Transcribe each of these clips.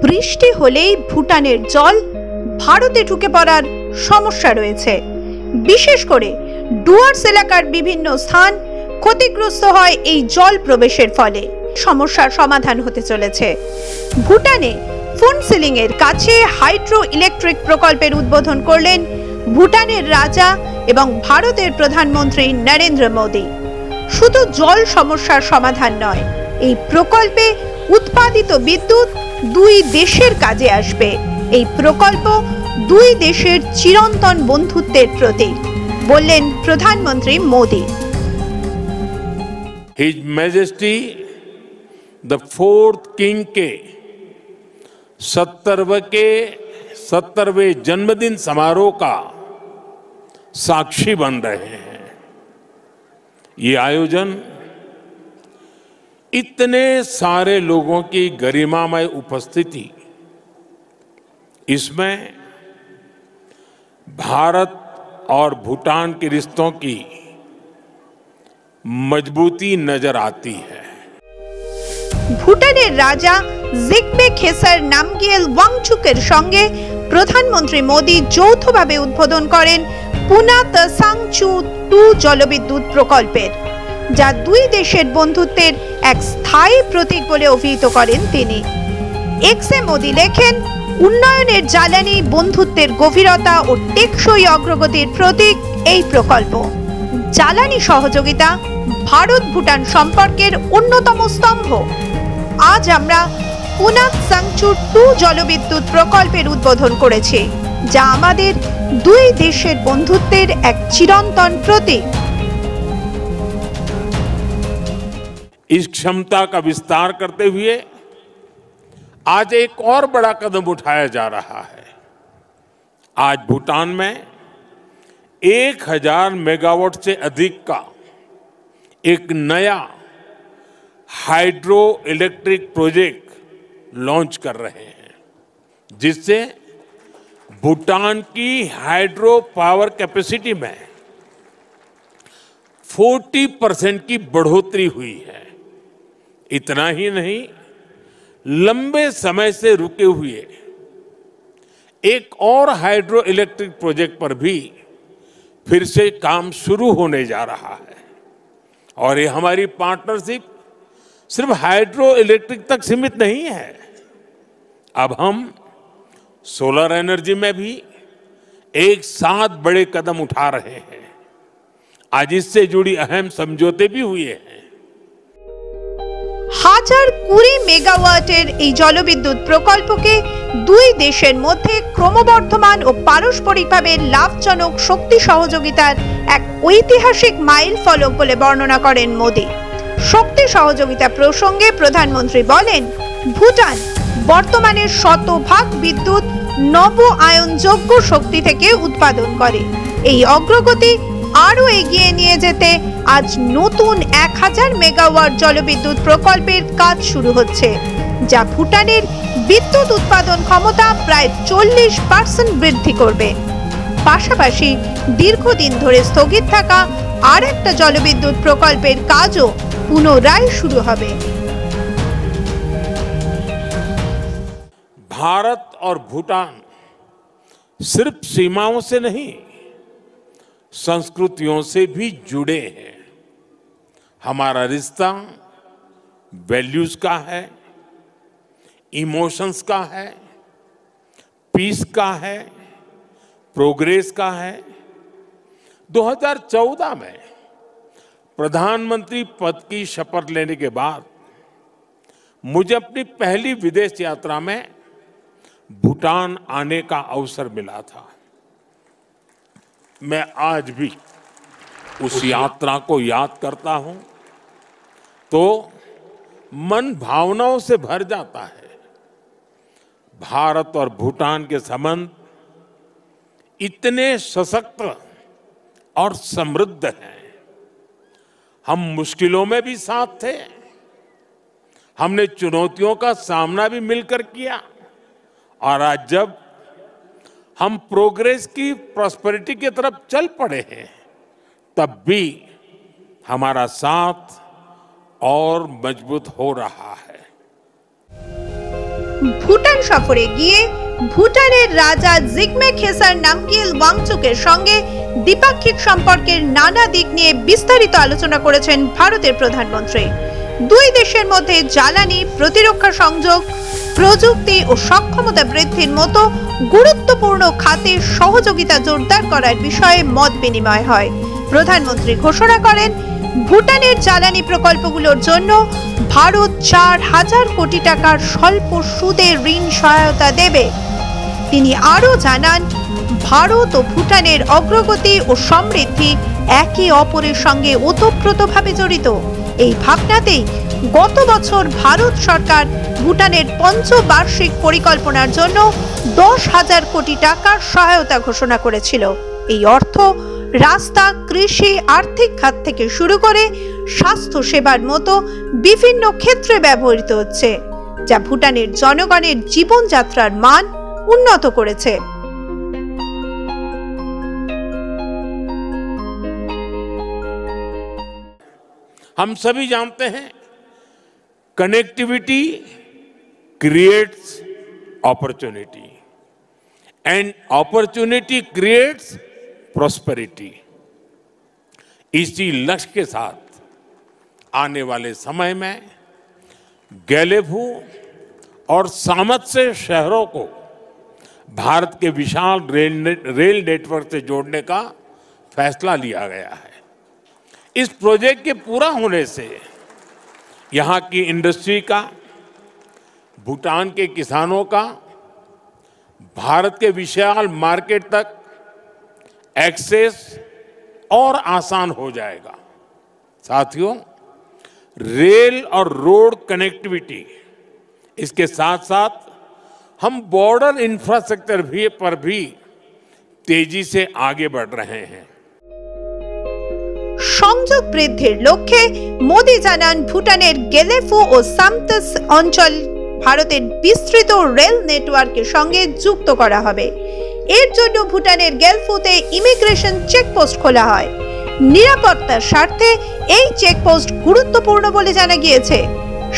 বৃষ্টি হলেই ভুটানের জল ভারতে ঢুকে পড়ার সমস্যা রয়েছে। বিশেষ করে ডুয়ার্স এলাকার বিভিন্ন স্থান ক্ষতিগ্রস্ত হয় এই জল প্রবেশের ফলে। সমস্যার সমাধান হতে চলেছে। ভুটানে ফুনসিলিং এর কাছে হাইড্রো ইলেকট্রিক প্রকল্পের উদ্বোধন করলেন ভুটানের রাজা এবং ভারতের প্রধানমন্ত্রী নরেন্দ্র মোদী। শুধু জল সমস্যার সমাধান নয়, এই প্রকল্পে উৎপাদিত বিদ্যুৎ দুই দেশের কাজে আসবে। এই প্রকল্প দুই দেশের চিরন্তন বন্ধুত্বের প্রতীক, বললেন প্রধানমন্ত্রী Modi. His Majesty the Fourth King के 70वें जन्मदिन समारोह का साक्षी बन रहे हैं। ये आयोजन इतने सारे लोगों की गरिमामय उपस्थिति, इसमें भारत और भूटान के रिश्तों की मजबूती नजर आती है। ভুটানের রাজা জিগবে খেসার নামগিয়েল ওয়াংচুকের সঙ্গে প্রধানমন্ত্রী মোদী যৌথভাবে উদ্বোধন করেন পুনা তসাংচু 2 জলবিদ্যুৎ প্রকল্পের, যা দুই দেশের বন্ধুত্বের এক স্থায়ী প্রতীক বলে অভিহিত করেন তিনি। এক্সে মোদী লেখেন, উন্নয়নের জ্বালানি, বন্ধুত্বের গভীরতা ও টেকসই অগ্রগতির প্রতীক এই প্রকল্প। জ্বালানি সহযোগিতা ভারত ভুটান সম্পর্কের অন্যতম স্তম্ভ। আজ আমরা পুনা তসাংচু 2 জলবিদ্যুৎ প্রকল্পের উদ্বোধন করেছি, যা আমাদের দুই দেশের বন্ধুত্বের এক চিরন্তন প্রতীক। इस क्षमता का विस्तार करते हुए आज एक और बड़ा कदम उठाया जा रहा है। आज भूटान में 1000 मेगावाट से अधिक का एक नया हाइड्रो इलेक्ट्रिक प्रोजेक्ट लॉन्च कर रहे हैं, जिससे भूटान की हाइड्रो पावर कैपेसिटी में 40% की बढ़ोतरी हुई है। इतना ही नहीं, लंबे समय से रुके हुए एक और हाइड्रो इलेक्ट्रिक प्रोजेक्ट पर भी फिर से काम शुरू होने जा रहा है। और ये हमारी पार्टनरशिप सिर्फ हाइड्रो इलेक्ट्रिक तक सीमित नहीं है। अब हम सोलर एनर्जी में भी एक साथ बड़े कदम उठा रहे हैं। आज इससे जुड़ी अहम समझौते भी हुए हैं। 1020 মেগাওয়াটের এই জলবিদ্যুৎ প্রকল্পকে দুই দেশের মধ্যে ক্রমবর্ধমান ও পারস্পরিকভাবে লাভজনক শক্তি সহযোগিতার এক ঐতিহাসিক মাইল ফলক বলে বর্ণনা করেন মোদী। শক্তি সহযোগিতা প্রসঙ্গে প্রধানমন্ত্রী বলেন, ভুটান বর্তমানে শতভাগ বিদ্যুৎ নব আয়নযোগ্য শক্তি থেকে উৎপাদন করে। এই অগ্রগতি আরো এগিয়ে নিয়ে যেতে আজ নতুন 1000 মেগাওয়াট জলবিদ্যুৎ প্রকল্পের কাজ শুরু হচ্ছে, যা ভুটানের বিদ্যুৎ উৎপাদন ক্ষমতা প্রায় 40% বৃদ্ধি করবে। পাশাপাশি দীর্ঘদিন ধরে স্থগিত থাকা আর একটা জলবিদ্যুৎ প্রকল্পের কাজও পুনরায় শুরু হবে। भारत और भूटान सिर्फ सीमाओं से नहीं, संस्कृतियों से भी जुड़े हैं। हमारा रिश्ता वैल्यूज का है, इमोशंस का है, पीस का है, प्रोग्रेस का है। 2014 में प्रधानमंत्री पद की शपथ लेने के बाद मुझे अपनी पहली विदेश यात्रा में भूटान आने का अवसर मिला था। मैं आज भी उस यात्रा को याद करता हूं तो मन भावनाओं से भर जाता है। भारत और भूटान के संबंध इतने सशक्त और समृद्ध हैं। हम मुश्किलों में भी साथ थे, हमने चुनौतियों का सामना भी मिलकर किया, और आज जब हम प्रोग्रेस की प्रॉस्पेरिटी की तरफ चल पड़े हैं, तब भी हमारा साथ और मजबूत हो रहा है। ভুটান সফরে গিয়ে ভুটানের রাজা জিগমে খেসার নামগিল ওয়াংচুকের সঙ্গে দ্বিপাক্ষিক সম্পর্কের নানা দিক নিয়ে বিস্তারিত আলোচনা করেছেন ভারতের প্রধানমন্ত্রী। দুই দেশের মধ্যে জ্বালানি, প্রতিরক্ষা সংযোগ, প্রযুক্তি ও সক্ষমতা বৃদ্ধির মতো গুরুত্বপূর্ণ খাতে সহযোগিতা জোরদার করার বিষয়ে মত বিনিময় হয়। প্রধানমন্ত্রী ঘোষণা করেন, ভুটানের জ্বালানি প্রকল্পগুলোর জন্য ভারত 4,000 কোটি টাকার স্বল্প সুদে ঋণ সহায়তা দেবে। তিনি আরও জানান, ভারত ও ভুটানের অগ্রগতি ও সমৃদ্ধি একে অপরের সঙ্গে ওতপ্রোতভাবে জড়িত। এই ভাবনাতেই গত বছর ভারত সরকার ভুটানের পঞ্চবার্ষিক পরিকল্পনার জন্য 10,000 কোটি টাকার সহায়তা ঘোষণা করেছিল। এই অর্থ রাস্তা, কৃষি, আর্থিক খাত থেকে শুরু করে স্বাস্থ্য সেবার মতো বিভিন্ন ক্ষেত্রে ব্যবহৃত হচ্ছে, যা ভুটানের জনগণের জীবনযাত্রার মান উন্নত করেছে। हम सभी जानते हैं, connectivity creates opportunity and opportunity creates prosperity. इसी लक्ष्य के साथ आने वाले समय में गैलेफू और सामत्से शहरों को भारत के विशाल रेल नेटवर्क से जोड़ने का फैसला लिया गया है। इस प्रोजेक्ट के पूरा होने से यहाँ की इंडस्ट्री का, भूटान के किसानों का, भारत के विशाल मार्केट तक एक्सेस और आसान हो जाएगा। साथियों, रेल और रोड कनेक्टिविटी, इसके साथ साथ हम बॉर्डर इंफ्रास्ट्रक्चर पर भी तेजी से आगे बढ़ रहे हैं। সংযোগ বৃদ্ধির লক্ষ্যে মোদি জানান, ভুটানের গেলেফু ও সামতাস অঞ্চল ভারতের বিস্তৃত রেল নেটওয়ার্কের সঙ্গে যুক্ত করা হবে। এর জন্য ভুটানের গেলফুতে ইমিগ্রেশন চেকপোস্ট খোলা হয়। নিরাপত্তার স্বার্থে এই চেকপোস্ট গুরুত্বপূর্ণ বলে জানা গিয়েছে।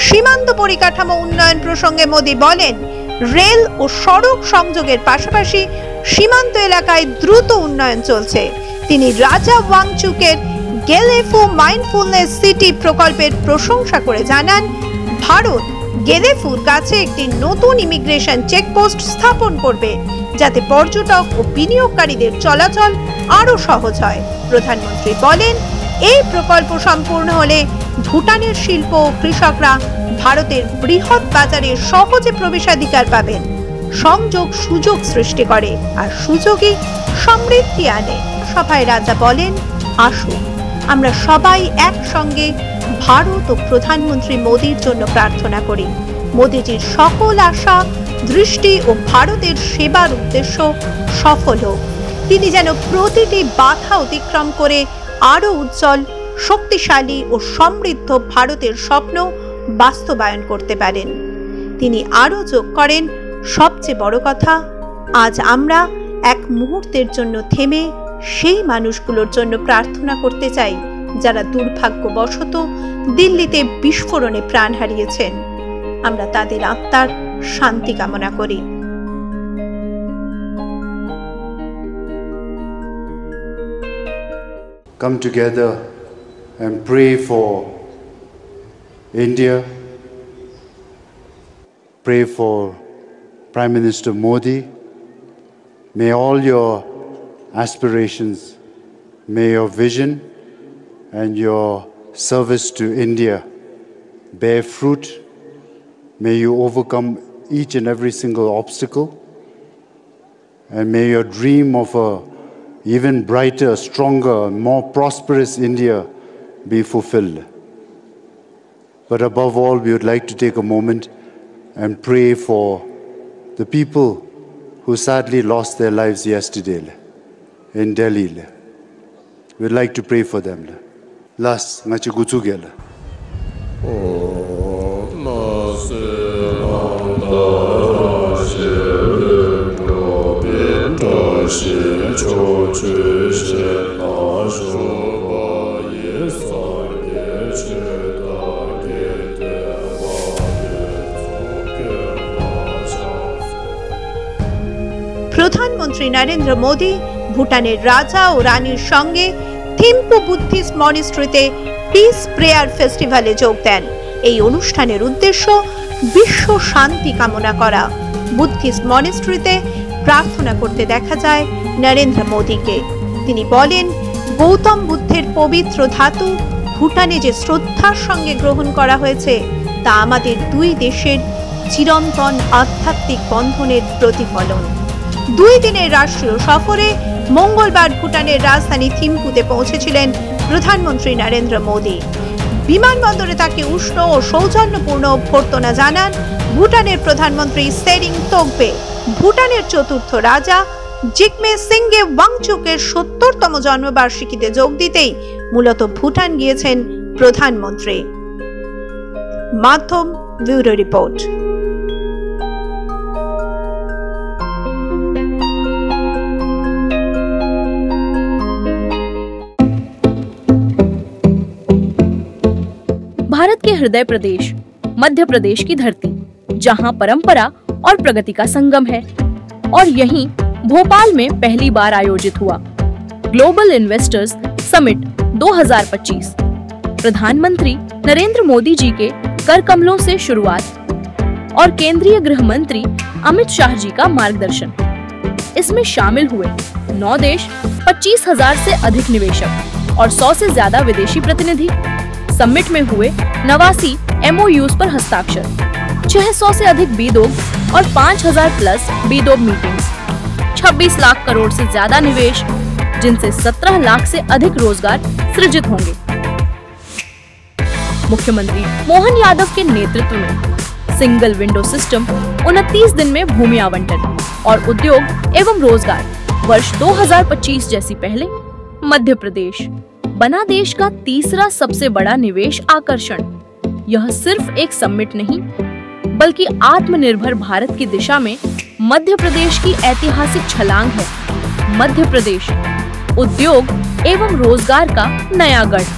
সীমান্ত পরিকাঠামো উন্নয়ন প্রসঙ্গে মোদি বলেন, রেল ও সড়ক সংযোগের পাশাপাশি সীমান্ত এলাকায় দ্রুত উন্নয়ন চলছে। তিনি রাজা ওয়াংচুকের গেলেফু মাইন্ডফুলনেস সিটি প্রকল্পের প্রশংসা করে জানান, ভারত গেলেফুর কাছে একটি নতুন ইমিগ্রেশন চেকপোস্ট স্থাপন করবে, যাতে পর্যটক ও বিনিয়োগকারীদের চলাচল আরও সহজ হয়। প্রধানমন্ত্রী বলেন, এই প্রকল্প সম্পূর্ণ হলে ভুটানের শিল্প ও কৃষকরা ভারতের বৃহৎ বাজারে সহজে প্রবেশাধিকার পাবেন। সংযোগ সুযোগ সৃষ্টি করে, আর সুযোগই সমৃদ্ধি আনে। সভায় রাজা বলেন, আসুন আমরা সবাই একসঙ্গে ভারত ও প্রধানমন্ত্রী মোদির জন্য প্রার্থনা করি। মোদিজির সকল আশা, দৃষ্টি ও ভারতের সেবার উদ্দেশ্য সফল হোক। তিনি যেন প্রতিটি বাধা অতিক্রম করে আরও উজ্জ্বল, শক্তিশালী ও সমৃদ্ধ ভারতের স্বপ্ন বাস্তবায়ন করতে পারেন। তিনি আরও যোগ করেন, সবচেয়ে বড় কথা, আজ আমরা এক মুহূর্তের জন্য থেমে সেই মানুষগুলোর জন্য প্রার্থনা করতে চাই যারা দুর্ভাগ্যবশত দিল্লিতে বিস্ফোরণে প্রাণ হারিয়েছেন। আমরা তাদের আত্মার শান্তি কামনা করি। Come together and pray for India. Pray for Prime Minister Modi. May all your aspirations, may your vision and your service to India bear fruit. May you overcome each and every single obstacle, and may your dream of a even brighter, stronger, more prosperous India be fulfilled. But above all, we would like to take a moment and pray for the people who sadly lost their lives yesterday in Delhi. We'd like to pray for them. Las ngachi gutsugela. প্রধানমন্ত্রী নরেন্দ্র মোদী ভুটানের রাজা ও রানীর সঙ্গে Thimphu Buddhist মনিস্ট্রিতে piece prayer ফেস্টিভ্যালে যোগ দেন। এই অনুষ্ঠানের উদ্দেশ্য বিশ্ব শান্তি কামনা করা। বুদ্ধিস্ট মনিস্ট্রিতে প্রার্থনা করতে দেখা যায় নরেন্দ্র মোদীকে। তিনি বলেন, গৌতম বুদ্ধের পবিত্র ধাতু ভুটানে যে শ্রদ্ধার সঙ্গে গ্রহণ করা হয়েছে তা আমাদের দুই দেশের চিরন্তন আধ্যাত্মিক বন্ধনের প্রতিফলন। 2 দিনের রাষ্ট্রীয় সফরে মঙ্গলবার ভুটানের রাজধানী থিম্পুতে পৌঁছেছিলেন প্রধানমন্ত্রী নরেন্দ্র মোদী। বিমানবন্দরে তাকে উষ্ণ ও সৌজন্যপূর্ণ অভ্যর্থনা জানান ভুটানের প্রধানমন্ত্রী সেরিং তোগবে। ভুটানের চতুর্থ রাজা জিগমে সিংগে ওয়াংচুকের 70তম জন্মবার্ষিকীতে যোগ দিতেই মূলত ভুটান গিয়েছেন প্রধানমন্ত্রী। মাধ্যম ব্যুরো রিপোর্ট। भारत के हृदय प्रदेश मध्य प्रदेश की धरती, जहां परंपरा और प्रगति का संगम है, और यहीं भोपाल में पहली बार आयोजित हुआ ग्लोबल इन्वेस्टर्स समिट 2025। प्रधानमंत्री नरेंद्र मोदी जी के कर कमलों से शुरुआत और केंद्रीय गृह मंत्री अमित शाह जी का मार्गदर्शन। इसमें शामिल हुए 9 देश, 25,000 से अधिक निवेशक और 100 से ज्यादा विदेशी प्रतिनिधि। समिट में हुए 89 MOUs पर हस्ताक्षर, 600 से अधिक बीदोग और 5,000 प्लस बीदोग मीटिंग्स, 26 लाख करोड़ से ज्यादा निवेश, जिनसे 17 लाख से अधिक रोजगार सृजित होंगे। मुख्यमंत्री मोहन यादव के नेतृत्व में सिंगल विंडो सिस्टम 29 दिन में भूमि आवंटन और उद्योग एवं रोजगार वर्ष 2025 जैसी पहले मध्य प्रदेश बना देश का तीसरा सबसे बड़ा निवेश आकर्षण। यह सिर्फ एक समिट नहीं, बल्कि आत्मनिर्भर भारत की दिशा में मध्य प्रदेश की ऐतिहासिक छलांग है। मध्य प्रदेश उद्योग एवं रोजगार का नया गढ़।